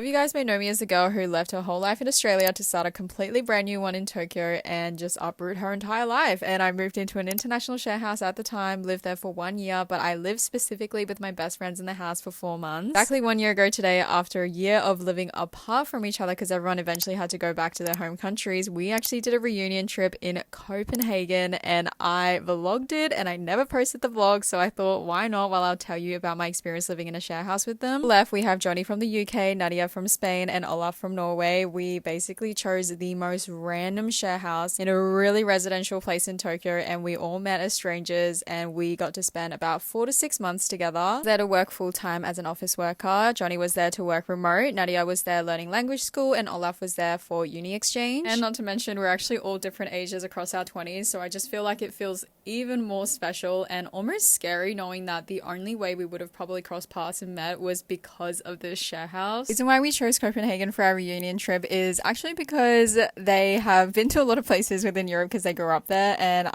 You guys may know me as a girl who left her whole life in Australia to start a completely brand new one in Tokyo and just uproot her entire life. And I moved into an international share house at the time, lived there for 1 year, but I lived specifically with my best friends in the house for 4 months. Exactly 1 year ago today, after a year of living apart from each other because everyone eventually had to go back to their home countries, we actually did a reunion trip in Copenhagen and I vlogged it and I never posted the vlog. So I thought, why not? Well, I'll tell you about my experience living in a share house with them. Left, we have Johnny from the UK, Nadia from Spain, and Olaf from Norway. We basically chose the most random share house in a really residential place in Tokyo, and we all met as strangers and we got to spend about 4 to 6 months together. There to work full time as an office worker. Johnny was there to work remote, Nadia was there learning language school, and Olaf was there for uni exchange. And not to mention, we're actually all different ages across our 20s, so I just feel like it feels even more special and almost scary knowing that the only way we would have probably crossed paths and met was because of this share house. The reason why we chose Copenhagen for our reunion trip is actually because they have been to a lot of places within Europe because they grew up there, and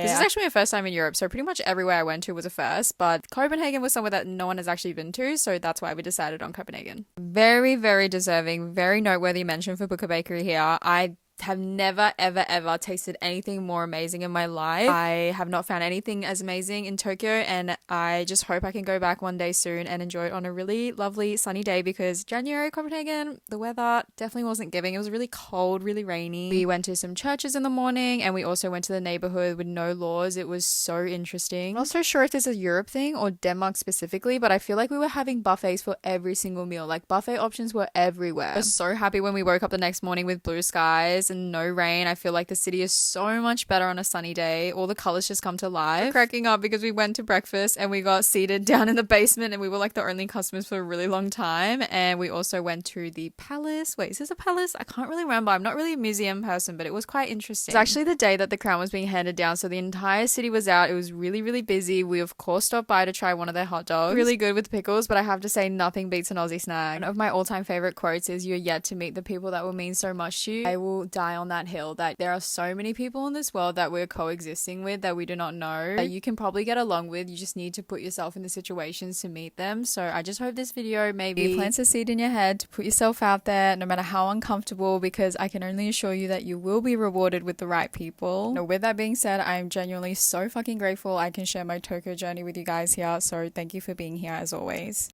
this is actually my first time in Europe, so pretty much everywhere I went to was a first, but Copenhagen was somewhere that no one has actually been to, so that's why we decided on Copenhagen. Very, very deserving, very noteworthy mention for Booker Bakery here. I have never ever tasted anything more amazing in my life. I have not found anything as amazing in Tokyo, and I just hope I can go back one day soon and enjoy it on a really lovely sunny day, because January Copenhagen, the weather definitely wasn't giving. It was really cold, really rainy. We went to some churches in the morning and we also went to the neighborhood with no laws. It was so interesting. I'm not so sure if this is a Europe thing or Denmark specifically, but I feel like we were having buffets for every single meal. Like, buffet options were everywhere. I was so happy when we woke up the next morning with blue skies and no rain. I feel like the city is so much better on a sunny day. All the colors just come to life. I'm cracking up because we went to breakfast and we got seated down in the basement and we were like the only customers for a really long time. And we also went to the palace. Wait, is this a palace? I can't really remember. I'm not really a museum person, but it was quite interesting. It's actually the day that the crown was being handed down, so the entire city was out. It was really busy. We of course stopped by to try one of their hot dogs. Really good with pickles, but I have to say nothing beats an Aussie snack. One of my all-time favorite quotes is, "You're yet to meet the people that will mean so much to you." I will die on that hill that there are so many people in this world that we're coexisting with that we do not know, that you can probably get along with. You just need to put yourself in the situations to meet them. So I just hope this video maybe plants a seed in your head to put yourself out there, no matter how uncomfortable, because I can only assure you that you will be rewarded with the right people. Now, with that being said, I am genuinely so fucking grateful I can share my Tokyo journey with you guys here. So thank you for being here as always.